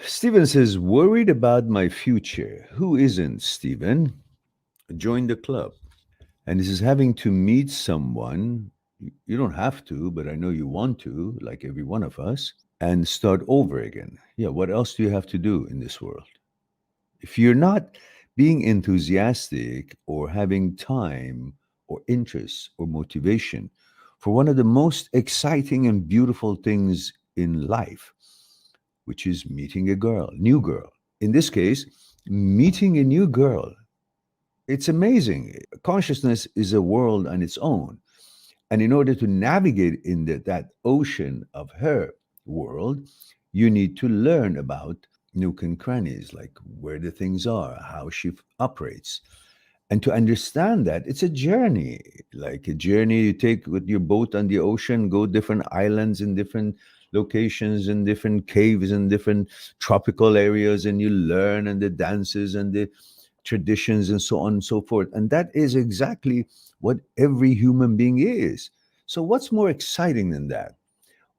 Stephen says, worried about my future. Who isn't, Stephen? Join the club. And this is having to meet someone. You don't have to, but I know you want to, like every one of us, and start over again. Yeah, what else do you have to do in this world? If you're not being enthusiastic or having time or interest or motivation for one of the most exciting and beautiful things in life, which is meeting a girl, new girl. In this case, meeting a new girl. It's amazing. Consciousness is a world on its own. And in order to navigate in that ocean of her world, you need to learn about nook and crannies, like where the things are, how she operates. And to understand that, it's a journey, like a journey you take with your boat on the ocean, go different islands in different locations and different caves and different tropical areas, and you learn and the dances and the traditions and so on and so forth. And that is exactly what every human being is. So, what's more exciting than that?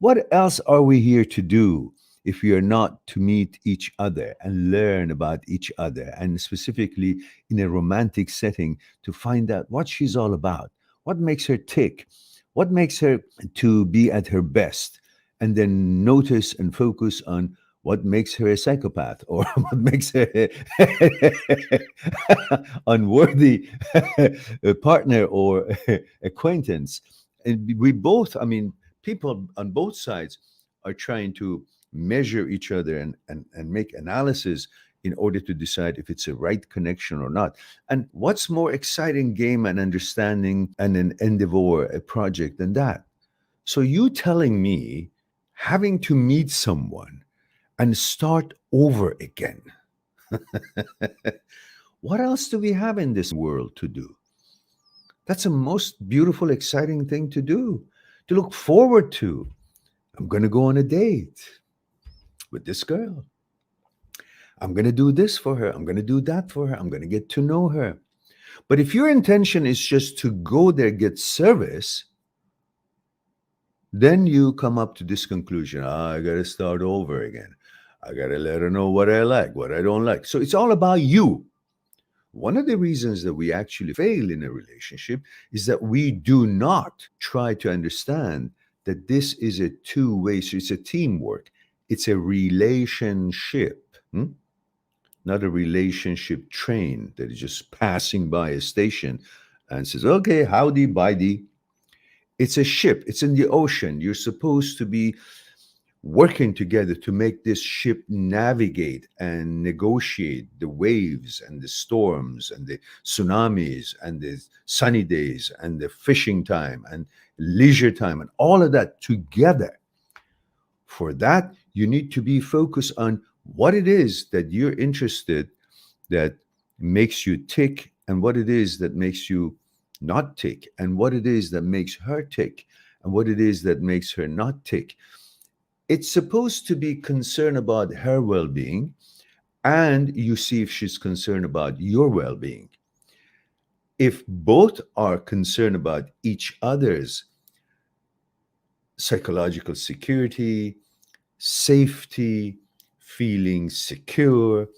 What else are we here to do if we are not to meet each other and learn about each other, and specifically in a romantic setting to find out what she's all about, what makes her tick, what makes her to be at her best, and then notice and focus on what makes her a psychopath or what makes her unworthy partner or acquaintance. And we both, I mean, people on both sides are trying to measure each other and make analysis in order to decide if it's a right connection or not. And what's more exciting game and understanding and an endeavor, a project than that? So you telling me having to meet someone and start over again. What else do we have in this world to do? That's the most beautiful, exciting thing to do, to look forward to. I'm going to go on a date with this girl. I'm going to do this for her. I'm going to do that for her. I'm going to get to know her. But if your intention is just to go there, get service, then you come up to this conclusion. I got to start over again. I got to let her know what I like, what I don't like. So it's all about you. One of the reasons that we actually fail in a relationship is that we do not try to understand that this is a two-way, so it's a teamwork. It's a relationship, not a relationship train that is just passing by a station and says, okay, howdy, bye. It's a ship, it's in the ocean. You're supposed to be working together to make this ship navigate and negotiate the waves and the storms and the tsunamis and the sunny days and the fishing time and leisure time and all of that together. For that, you need to be focused on what it is that you're interested that makes you tick and what it is that makes you not tick and what it is that makes her tick and what it is that makes her not tick. It's supposed to be concerned about her well-being, and you see if she's concerned about your well-being. If both are concerned about each other's psychological security, safety, feeling secure,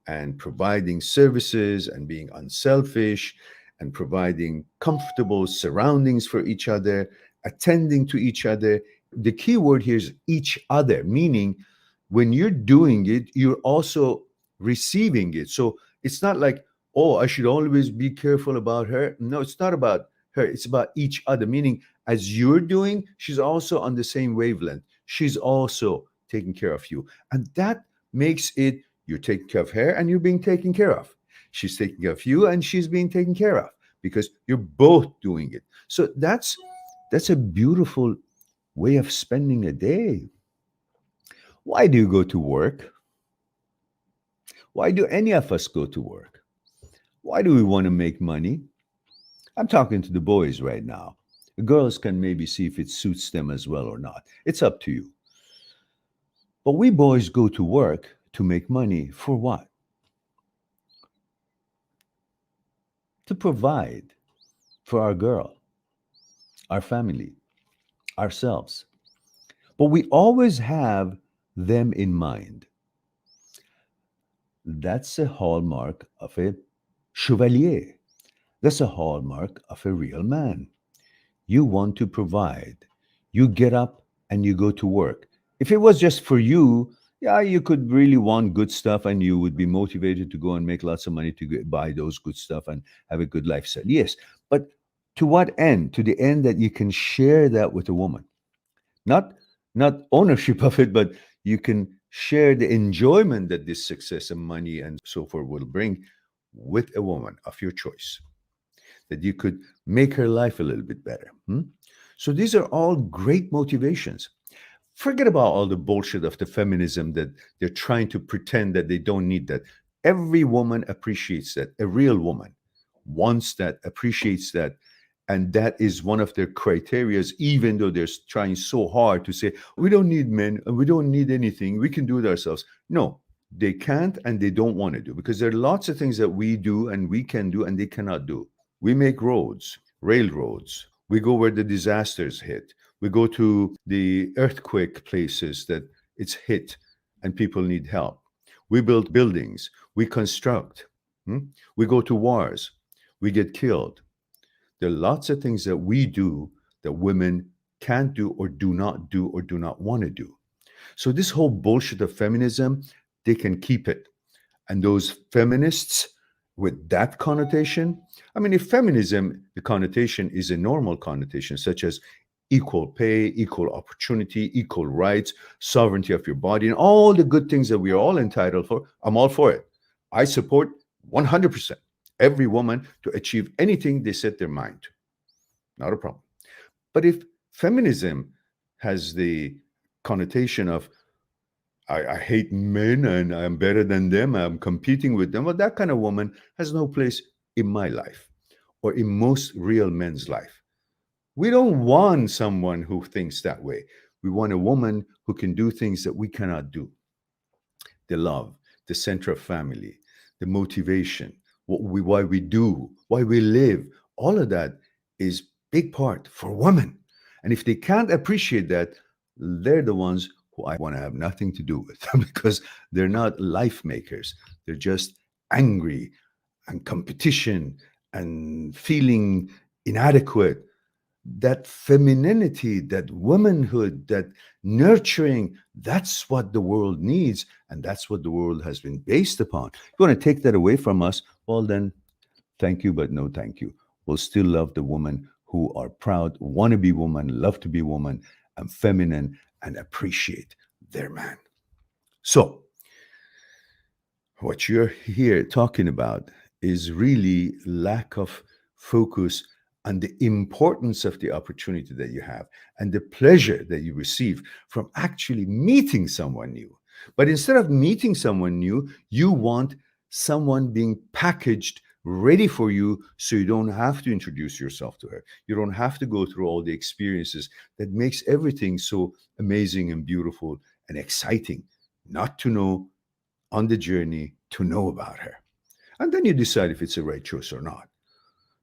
and providing services and being unselfish and providing comfortable surroundings for each other, attending to each other. The key word here is each other, meaning when you're doing it, you're also receiving it. So it's not like, oh, I should always be careful about her. No, it's not about her. It's about each other, meaning as you're doing, she's also on the same wavelength. She's also taking care of you. And that makes it you're taking care of her and you're being taken care of. She's taking care of you and she's being taken care of because you're both doing it. So that's a beautiful way of spending a day. Why do you go to work? Why do any of us go to work? Why do we want to make money? I'm talking to the boys right now. The girls can maybe see if it suits them as well or not. It's up to you. But we boys go to work to make money for what? To provide for our girl, our family, ourselves. But we always have them in mind. That's a hallmark of a chevalier. That's a hallmark of a real man. You want to provide. You get up and you go to work. If it was just for you, yeah, you could really want good stuff and you would be motivated to go and make lots of money to buy those good stuff and have a good lifestyle. Yes. But to what end? To the end that you can share that with a woman. Not not ownership of it, but you can share the enjoyment that this success and money and so forth will bring with a woman of your choice, that you could make her life a little bit better. So these are all great motivations. Forget about all the bullshit of the feminism that they're trying to pretend that they don't need that. Every woman appreciates that. A real woman wants that, appreciates that. And that is one of their criterias, even though they're trying so hard to say, we don't need men, and we don't need anything, we can do it ourselves. No, they can't and they don't want to do, because there are lots of things that we do and we can do and they cannot do. We make roads, railroads. We go where the disasters hit. We go to the earthquake places that it's hit and people need help. We build buildings. We construct. We go to wars. We get killed. There are lots of things that we do that women can't do or do not do or do not want to do. So, this whole bullshit of feminism, they can keep it. And those feminists with that connotation, I mean, if feminism, the connotation is a normal connotation, such as equal pay, equal opportunity, equal rights, sovereignty of your body, and all the good things that we are all entitled for, I'm all for it. I support 100% every woman to achieve anything they set their mind to. Not a problem. But if feminism has the connotation of I hate men and I'm better than them, I'm competing with them, well, that kind of woman has no place in my life or in most real men's life. We don't want someone who thinks that way. We want a woman who can do things that we cannot do. The love, the center of family, the motivation, why we do, why we live, all of that is big part for women. And if they can't appreciate that, they're the ones who I want to have nothing to do with because they're not life makers. They're just angry and competition and feeling inadequate. That femininity, that womanhood, that nurturing, that's what the world needs. And that's what the world has been based upon. If you want to take that away from us, well, then thank you, but no thank you. We'll still love the women who are proud, want to be woman, love to be woman, and feminine, and appreciate their man. So, what you're here talking about is really lack of focus on the importance of the opportunity that you have and the pleasure that you receive from actually meeting someone new. But instead of meeting someone new, you want someone being packaged ready for you so you don't have to introduce yourself to her. You don't have to go through all the experiences that makes everything so amazing and beautiful and exciting. Not to know on the journey to know about her. And then you decide if it's the right choice or not.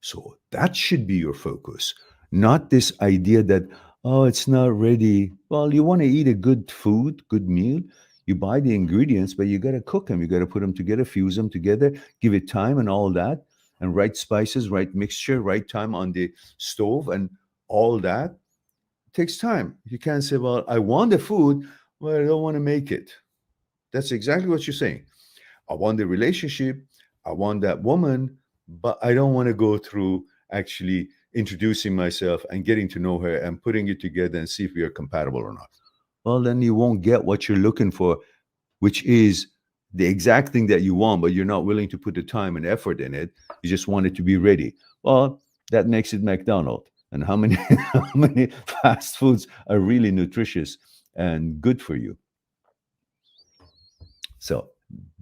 So that should be your focus, not this idea that, oh, it's not ready. Well, you want to eat a good food, good meal. You buy the ingredients, but you got to cook them. You got to put them together, fuse them together, give it time and all that, and right spices, right mixture, right time on the stove, and all that. It takes time. You can't say, well, I want the food, but I don't want to make it. That's exactly what you're saying. I want the relationship, I want that woman, but I don't want to go through actually introducing myself and getting to know her and putting it together and see if we are compatible or not. Well, then you won't get what you're looking for, which is the exact thing that you want, but you're not willing to put the time and effort in it. You just want it to be ready. Well, that makes it McDonald's. And how many how many fast foods are really nutritious and good for you? So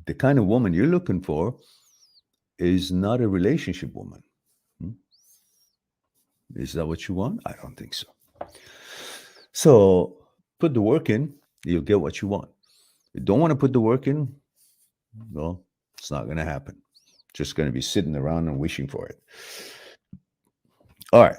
the kind of woman you're looking for is not a relationship woman. Hmm? Is that what you want? I don't think so. So put the work in, you'll get what you want. You don't want to put the work in, well, it's not going to happen. Just going to be sitting around and wishing for it. All right.